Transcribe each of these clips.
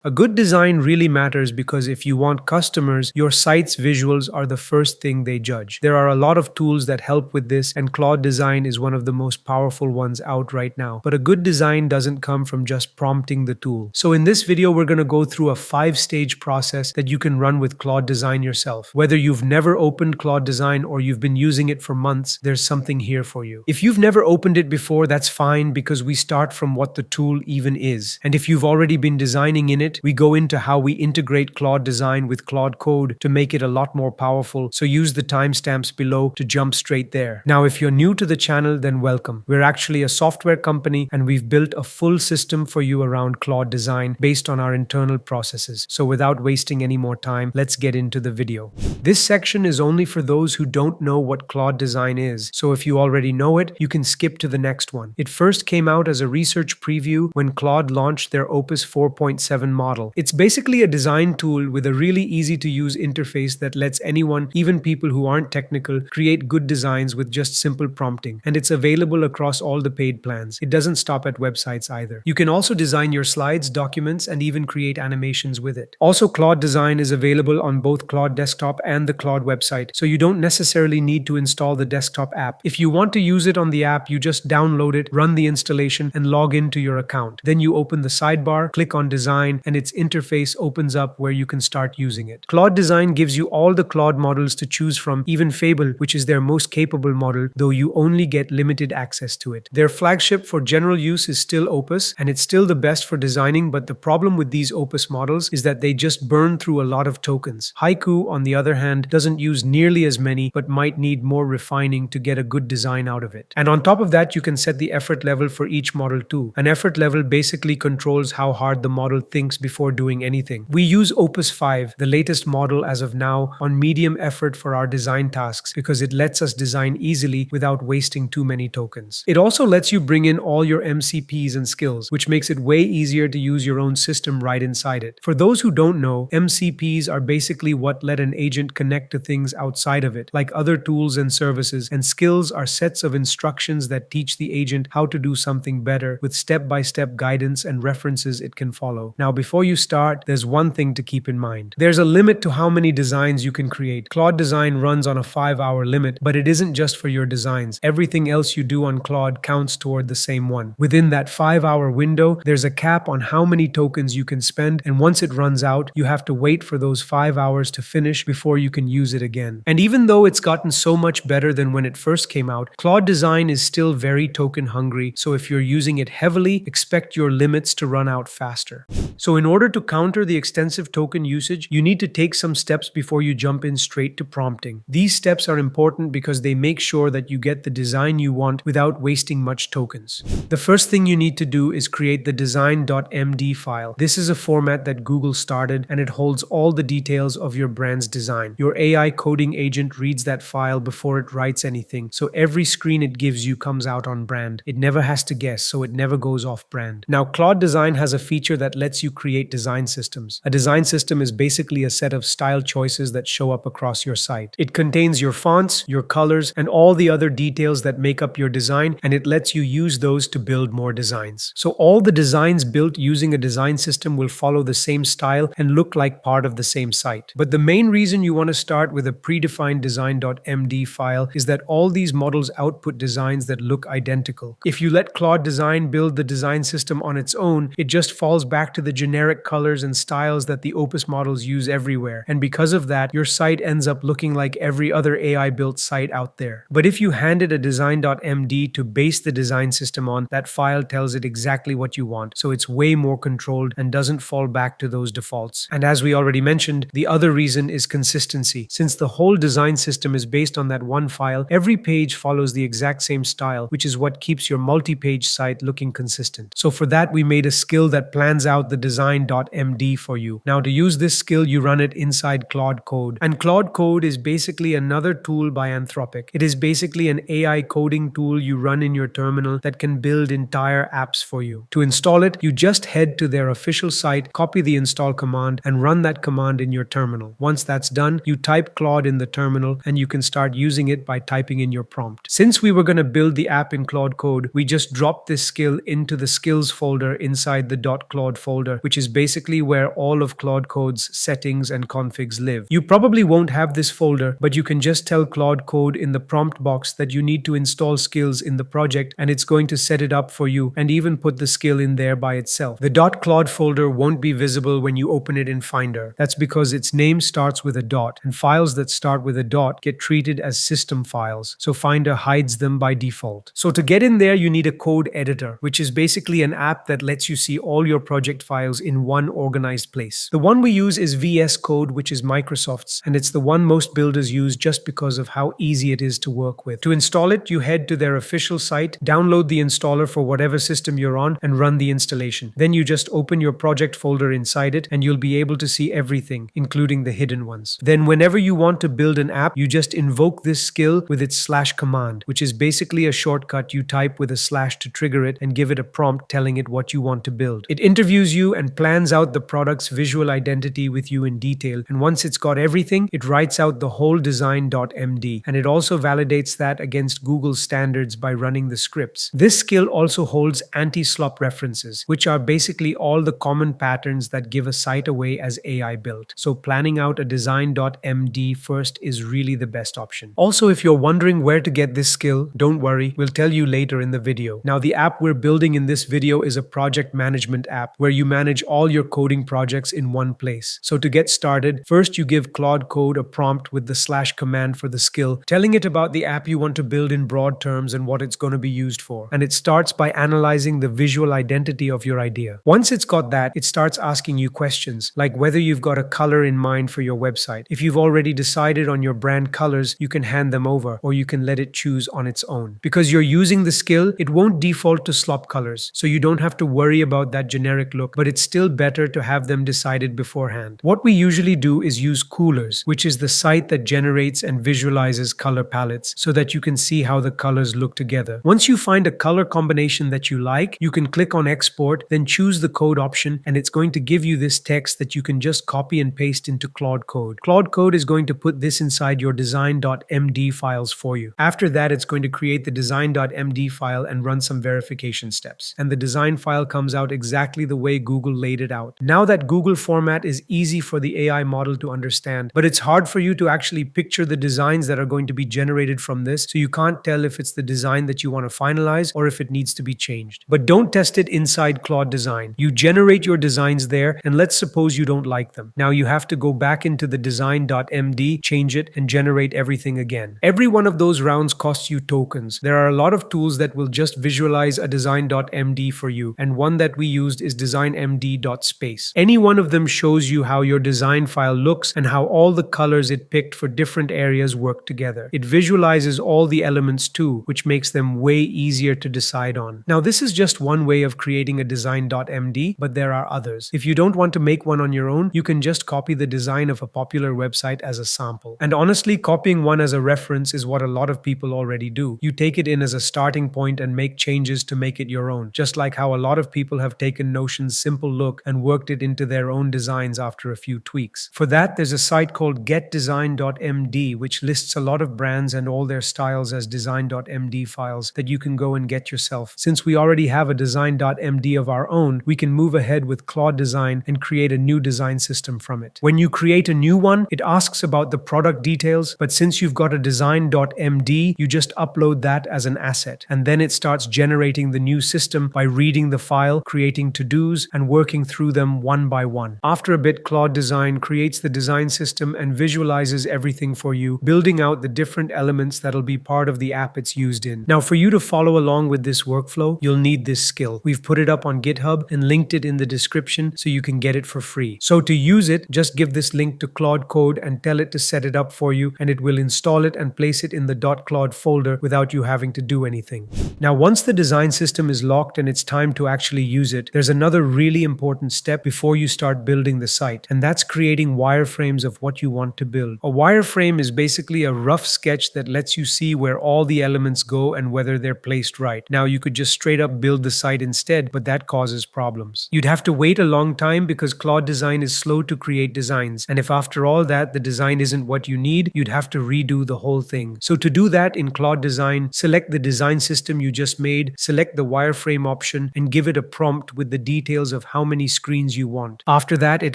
A good design really matters because if you want customers, your site's visuals are the first thing they judge. There are a lot of tools that help with this, and Claude Design is one of the most powerful ones out right now. But a good design doesn't come from just prompting the tool. So in this video, we're going to go through a 5-stage process that you can run with Claude Design yourself. Whether you've never opened Claude Design or you've been using it for months, there's something here for you. If you've never opened it before, that's fine because we start from what the tool even is. And if you've already been designing in it, we go into how we integrate Claude Design with Claude Code to make it a lot more powerful, so use the timestamps below to jump straight there. Now, if you're new to the channel, then welcome. We're actually a software company and we've built a full system for you around Claude Design based on our internal processes. So without wasting any more time, let's get into the video. This section is only for those who don't know what Claude Design is, so if you already know it, you can skip to the next one. It first came out as a research preview when Claude launched their Opus 4.7 model. It's basically a design tool with a really easy to use interface that lets anyone, even people who aren't technical, create good designs with just simple prompting. And it's available across all the paid plans. It doesn't stop at websites either. You can also design your slides, documents, and even create animations with it. Also, Claude Design is available on both Claude Desktop and the Claude website, so you don't necessarily need to install the desktop app. If you want to use it on the app, you just download it, run the installation, and log into your account. Then you open the sidebar, click on Design, and its interface opens up where you can start using it. Claude Design gives you all the Claude models to choose from, even Fable, which is their most capable model, though you only get limited access to it. Their flagship for general use is still Opus, and it's still the best for designing, but the problem with these Opus models is that they just burn through a lot of tokens. Haiku, on the other hand, doesn't use nearly as many, but might need more refining to get a good design out of it. And on top of that, you can set the effort level for each model too. An effort level basically controls how hard the model thinks before doing anything. We use Opus 5, the latest model as of now, on medium effort for our design tasks because it lets us design easily without wasting too many tokens. It also lets you bring in all your MCPs and skills, which makes it way easier to use your own system right inside it. For those who don't know, MCPs are basically what let an agent connect to things outside of it, like other tools and services, and skills are sets of instructions that teach the agent how to do something better with step-by-step guidance and references it can follow. Now, before you start, there's one thing to keep in mind. There's a limit to how many designs you can create. Claude Design runs on a 5-hour limit, but it isn't just for your designs. Everything else you do on Claude counts toward the same one. Within that 5-hour window, there's a cap on how many tokens you can spend, and once it runs out, you have to wait for those 5 hours to finish before you can use it again. And even though it's gotten so much better than when it first came out, Claude Design is still very token hungry, so if you're using it heavily, expect your limits to run out faster. So in order to counter the extensive token usage, you need to take some steps before you jump in straight to prompting. These steps are important because they make sure that you get the design you want without wasting much tokens. The first thing you need to do is create the design.md file. This is a format that Google started and it holds all the details of your brand's design. Your AI coding agent reads that file before it writes anything, so every screen it gives you comes out on brand. It never has to guess, so it never goes off brand. Now, Claude Design has a feature that lets you create design systems. A design system is basically a set of style choices that show up across your site. It contains your fonts, your colors, and all the other details that make up your design, and it lets you use those to build more designs. So all the designs built using a design system will follow the same style and look like part of the same site. But the main reason you want to start with a predefined design.md file is that all these models output designs that look identical. If you let Claude Design build the design system on its own, it just falls back to the generic colors and styles that the Opus models use everywhere. And because of that, your site ends up looking like every other AI-built site out there. But if you hand it a design.md to base the design system on, that file tells it exactly what you want, so it's way more controlled and doesn't fall back to those defaults. And as we already mentioned, the other reason is consistency. Since the whole design system is based on that one file, every page follows the exact same style, which is what keeps your multi-page site looking consistent. So for that, we made a skill that plans out the design.md for you. Now, to use this skill, you run it inside Claude Code. And Claude Code is basically another tool by Anthropic. It is basically an AI coding tool you run in your terminal that can build entire apps for you. To install it, you just head to their official site, copy the install command, and run that command in your terminal. Once that's done, you type Claude in the terminal, and you can start using it by typing in your prompt. Since we were going to build the app in Claude Code, we just dropped this skill into the skills folder inside the .claude folder, which which is basically where all of Claude Code's settings and configs live. You probably won't have this folder, but you can just tell Claude Code in the prompt box that you need to install skills in the project, and it's going to set it up for you and even put the skill in there by itself. The .claude folder won't be visible when you open it in Finder. That's because its name starts with a dot, and files that start with a dot get treated as system files, so Finder hides them by default. So to get in there, you need a code editor, which is basically an app that lets you see all your project files in one organized place. The one we use is VS Code, which is Microsoft's, and it's the one most builders use just because of how easy it is to work with. To install it, you head to their official site, download the installer for whatever system you're on, and run the installation. Then you just open your project folder inside it, and you'll be able to see everything, including the hidden ones. Then whenever you want to build an app, you just invoke this skill with its slash command, which is basically a shortcut you type with a slash to trigger it and give it a prompt telling it what you want to build. It interviews you and plans out the product's visual identity with you in detail, and once it's got everything, it writes out the whole design.md, and it also validates that against Google's standards by running the scripts. This skill also holds anti-slop references, which are basically all the common patterns that give a site away as AI built. So planning out a design.md first is really the best option. Also, if you're wondering where to get this skill, don't worry, we'll tell you later in the video. Now, the app we're building in this video is a project management app where you manage all your coding projects in one place. So to get started, first you give Claude Code a prompt with the slash command for the skill, telling it about the app you want to build in broad terms and what it's going to be used for. And it starts by analyzing the visual identity of your idea. Once it's got that, it starts asking you questions, like whether you've got a color in mind for your website. If you've already decided on your brand colors, you can hand them over, or you can let it choose on its own. Because you're using the skill, it won't default to slop colors, so you don't have to worry about that generic look, but it's still better to have them decided beforehand. What we usually do is use Coolors, which is the site that generates and visualizes color palettes so that you can see how the colors look together. Once you find a color combination that you like, you can click on export, then choose the code option, and it's going to give you this text that you can just copy and paste into Claude Code. Claude Code is going to put this inside your design.md files for you. After that, it's going to create the design.md file and run some verification steps. And the design file comes out exactly the way Google laid it out. Now that Google format is easy for the AI model to understand, but it's hard for you to actually picture the designs that are going to be generated from this, so you can't tell if it's the design that you want to finalize or if it needs to be changed. But don't test it inside Claude Design. You generate your designs there, and let's suppose you don't like them. Now you have to go back into the design.md, change it, and generate everything again. Every one of those rounds costs you tokens. There are a lot of tools that will just visualize a design.md for you, and one that we used is designmd.space. Any one of them shows you how your design file looks and how all the colors it picked for different areas work together. It visualizes all the elements too, which makes them way easier to decide on. Now, this is just one way of creating a design.md, but there are others. If you don't want to make one on your own, you can just copy the design of a popular website as a sample. And honestly, copying one as a reference is what a lot of people already do. You take it in as a starting point and make changes to make it your own, just like how a lot of people have taken Notion's simple look and worked it into their own designs after a few tweaks. For that, there's a site called getdesign.md, which lists a lot of brands and all their styles as design.md files that you can go and get yourself. Since we already have a design.md of our own, we can move ahead with Claude Design and create a new design system from it. When you create a new one, it asks about the product details, but since you've got a design.md, you just upload that as an asset, and then it starts generating the new system by reading the file, creating to-dos, and working through them one by one. After a bit, Claude Design creates the design system and visualizes everything for you, building out the different elements that'll be part of the app it's used in. Now, for you to follow along with this workflow, you'll need this skill. We've put it up on GitHub and linked it in the description so you can get it for free. So to use it, just give this link to Claude Code and tell it to set it up for you, and it will install it and place it in the .claude folder without you having to do anything. Now, once the design system is locked and it's time to actually use it, there's another really important step before you start building the site, and that's creating wireframes of what you want to build. A wireframe is basically a rough sketch that lets you see where all the elements go and whether they're placed right. Now, you could just straight up build the site instead, but that causes problems. You'd have to wait a long time because Claude Design is slow to create designs, and if after all that the design isn't what you need, you'd have to redo the whole thing. So to do that in Claude Design, select the design system you just made, select the wireframe option, and give it a prompt with the details of how how many screens you want. After that, it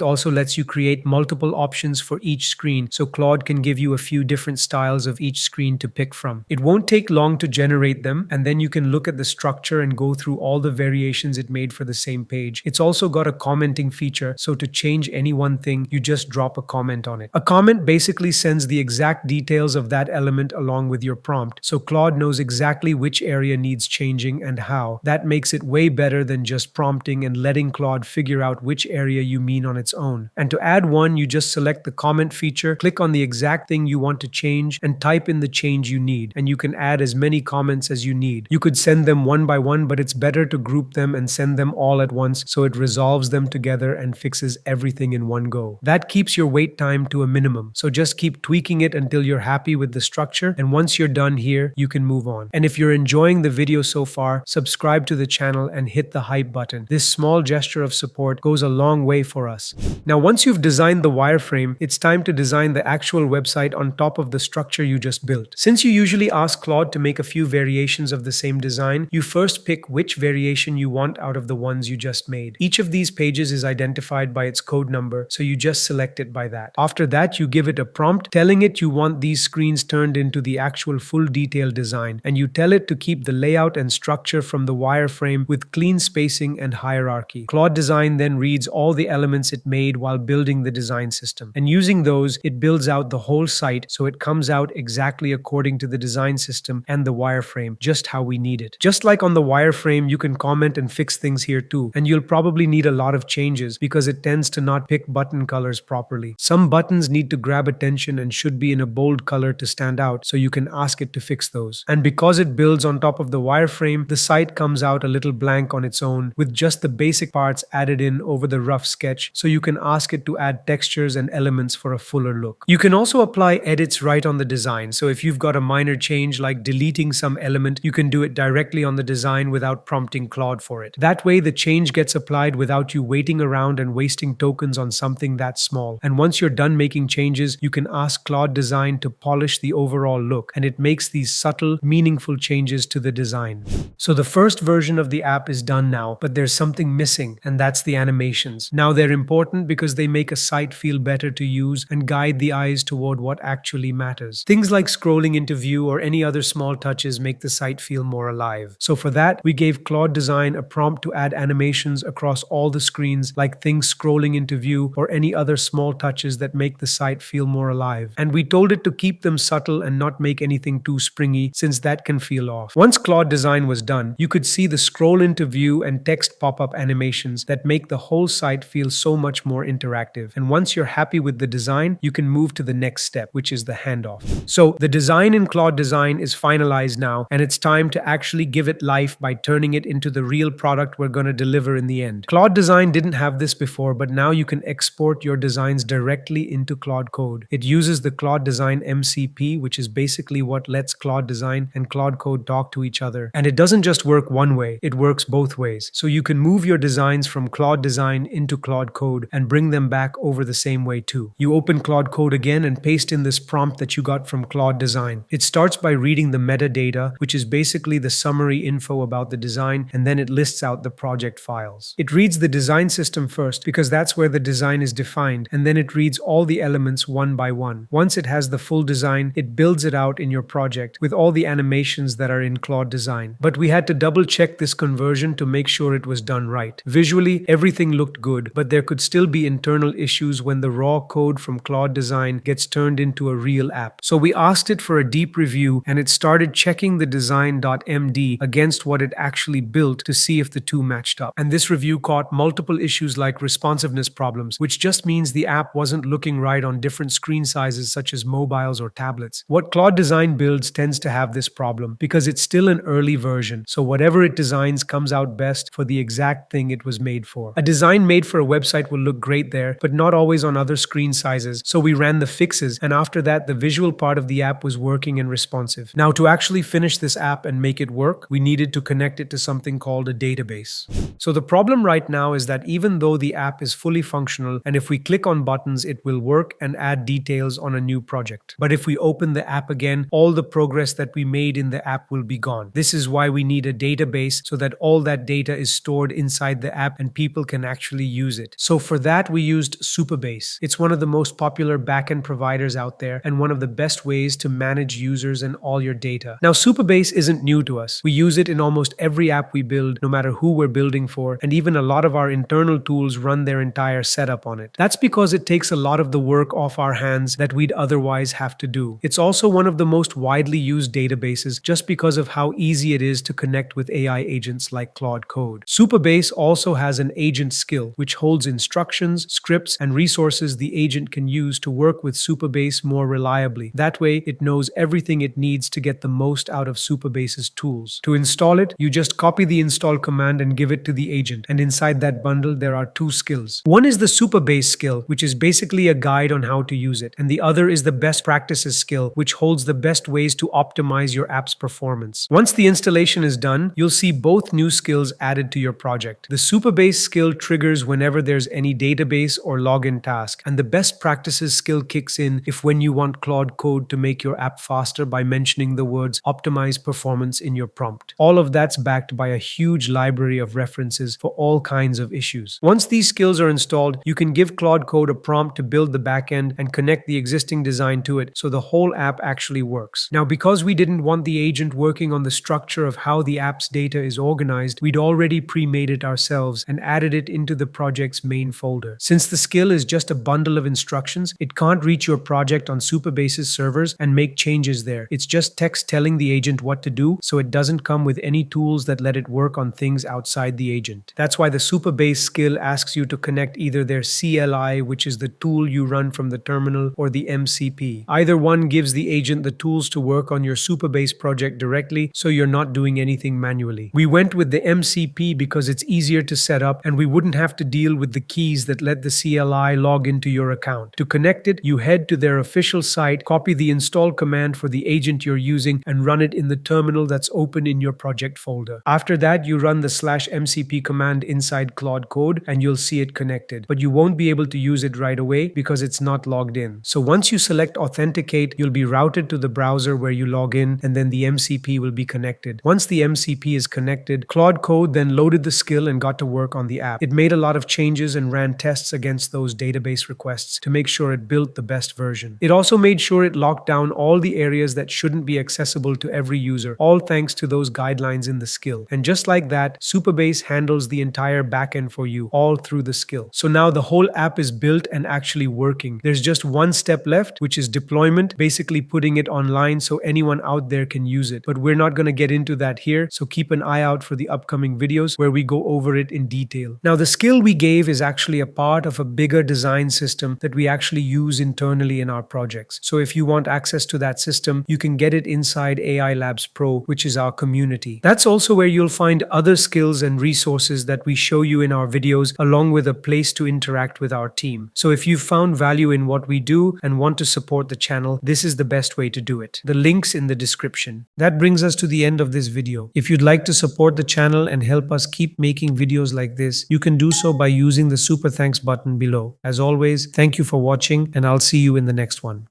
also lets you create multiple options for each screen, so Claude can give you a few different styles of each screen to pick from. It won't take long to generate them, and then you can look at the structure and go through all the variations it made for the same page. It's also got a commenting feature, so to change any one thing, you just drop a comment on it. A comment basically sends the exact details of that element along with your prompt, so Claude knows exactly which area needs changing and how. That makes it way better than just prompting and letting Claude figure out which area you mean on its own. And to add one, you just select the comment feature, click on the exact thing you want to change, and type in the change you need, and you can add as many comments as you need. You could send them one by one, but it's better to group them and send them all at once so it resolves them together and fixes everything in one go. That keeps your wait time to a minimum, so just keep tweaking it until you're happy with the structure, and once you're done here, you can move on. And if you're enjoying the video so far, subscribe to the channel and hit the hype button. This small gesture of support goes a long way for us. Now, once you've designed the wireframe, it's time to design the actual website on top of the structure you just built. Since you usually ask Claude to make a few variations of the same design, you first pick which variation you want out of the ones you just made. Each of these pages is identified by its code number, so you just select it by that. After that, you give it a prompt telling it you want these screens turned into the actual full detail design, and you tell it to keep the layout and structure from the wireframe with clean spacing and hierarchy. Claude Design then reads all the elements it made while building the design system, and using those, it builds out the whole site so it comes out exactly according to the design system and the wireframe, just how we need it. Just like on the wireframe, you can comment and fix things here too, and you'll probably need a lot of changes because it tends to not pick button colors properly. Some buttons need to grab attention and should be in a bold color to stand out, so you can ask it to fix those. And because it builds on top of the wireframe, the site comes out a little blank on its own with just the basic parts added in over the rough sketch, so you can ask it to add textures and elements for a fuller look. You can also apply edits right on the design, so if you've got a minor change like deleting some element, you can do it directly on the design without prompting Claude for it. That way, the change gets applied without you waiting around and wasting tokens on something that small. And once you're done making changes, you can ask Claude Design to polish the overall look, and it makes these subtle, meaningful changes to the design. So the first version of the app is done now, but there's something missing, and that's the animations. Now they're important because they make a site feel better to use and guide the eyes toward what actually matters. Things like scrolling into view or any other small touches make the site feel more alive. So for that, we gave Claude Design a prompt to add animations across all the screens, like things scrolling into view or any other small touches that make the site feel more alive. And we told it to keep them subtle and not make anything too springy, since that can feel off. Once Claude Design was done, you could see the scroll into view and text pop-up animations that make the whole site feel so much more interactive. And once you're happy with the design, you can move to the next step, which is the handoff. So the design in Claude Design is finalized now, and it's time to actually give it life by turning it into the real product we're going to deliver in the end. Claude Design didn't have this before, but now you can export your designs directly into Claude Code. It uses the Claude Design MCP, which is basically what lets Claude Design and Claude Code talk to each other. And it doesn't just work one way, it works both ways. So you can move your designs from Claude Design into Claude Code and bring them back over the same way too. You open Claude Code again and paste in this prompt that you got from Claude Design. It starts by reading the metadata, which is basically the summary info about the design, and then it lists out the project files. It reads the design system first because that's where the design is defined, and then it reads all the elements one by one. Once it has the full design, it builds it out in your project with all the animations that are in Claude Design. But we had to double check this conversion to make sure it was done right. Visually, everything looked good, but there could still be internal issues when the raw code from Claude Design gets turned into a real app. So we asked it for a deep review, and it started checking the design.md against what it actually built to see if the two matched up. And this review caught multiple issues like responsiveness problems, which just means the app wasn't looking right on different screen sizes such as mobiles or tablets. What Claude Design builds tends to have this problem because it's still an early version, so whatever it designs comes out best for the exact thing it was made for. A design made for a website will look great there, but not always on other screen sizes, so we ran the fixes, and after that the visual part of the app was working and responsive. Now, to actually finish this app and make it work, we needed to connect it to something called a database. So the problem right now is that even though the app is fully functional, and if we click on buttons it will work and add details on a new project, but if we open the app again, all the progress that we made in the app will be gone. This is why we need a database, so that all that data is stored inside the app app and people can actually use it. So for that, we used Supabase. It's one of the most popular backend providers out there and one of the best ways to manage users and all your data. Now, Supabase isn't new to us. We use it in almost every app we build, no matter who we're building for, and even a lot of our internal tools run their entire setup on it. That's because it takes a lot of the work off our hands that we'd otherwise have to do. It's also one of the most widely used databases just because of how easy it is to connect with AI agents like Claude Code. Supabase also has an agent skill, which holds instructions, scripts, and resources the agent can use to work with Supabase more reliably. That way, it knows everything it needs to get the most out of Supabase's tools. To install it, you just copy the install command and give it to the agent, and inside that bundle, there are two skills. One is the Supabase skill, which is basically a guide on how to use it, and the other is the best practices skill, which holds the best ways to optimize your app's performance. Once the installation is done, you'll see both new skills added to your project. The Supabase skill triggers whenever there's any database or login task, and the best practices skill kicks in if when you want Claude Code to make your app faster by mentioning the words optimize performance in your prompt. All of that's backed by a huge library of references for all kinds of issues. Once these skills are installed, you can give Claude Code a prompt to build the backend and connect the existing design to it so the whole app actually works. Now, because we didn't want the agent working on the structure of how the app's data is organized, we'd already pre-made it ourselves and added it into the project's main folder. Since the skill is just a bundle of instructions, it can't reach your project on Supabase's servers and make changes there. It's just text telling the agent what to do, so it doesn't come with any tools that let it work on things outside the agent. That's why the Supabase skill asks you to connect either their CLI, which is the tool you run from the terminal, or the MCP. Either one gives the agent the tools to work on your Supabase project directly, so you're not doing anything manually. We went with the MCP because it's easier to set up and we wouldn't have to deal with the keys that let the CLI log into your account. To connect it, you head to their official site, copy the install command for the agent you're using, and run it in the terminal that's open in your project folder. After that, you run the /mcp command inside Claude Code and you'll see it connected, but you won't be able to use it right away because it's not logged in. So once you select authenticate, you'll be routed to the browser where you log in, and then the MCP will be connected. Once the MCP is connected, Claude Code then loaded the skill and got to work on the app. It made a lot of changes and ran tests against those database requests to make sure it built the best version. It also made sure it locked down all the areas that shouldn't be accessible to every user, all thanks to those guidelines in the skill. And just like that, Supabase handles the entire backend for you, all through the skill. So now the whole app is built and actually working. There's just one step left, which is deployment, basically putting it online so anyone out there can use it. But we're not going to get into that here, so keep an eye out for the upcoming videos where we go over it in detail. Now, the skill we gave is actually a part of a bigger design system that we actually use internally in our projects. So if you want access to that system, you can get it inside AI Labs Pro, which is our community. That's also where you'll find other skills and resources that we show you in our videos, along with a place to interact with our team. So if you've found value in what we do and want to support the channel, this is the best way to do it. The link's in the description. That brings us to the end of this video. If you'd like to support the channel and help us keep making videos like this, you can do so by using the super thanks button below. As always, thank you for watching, and I'll see you in the next one.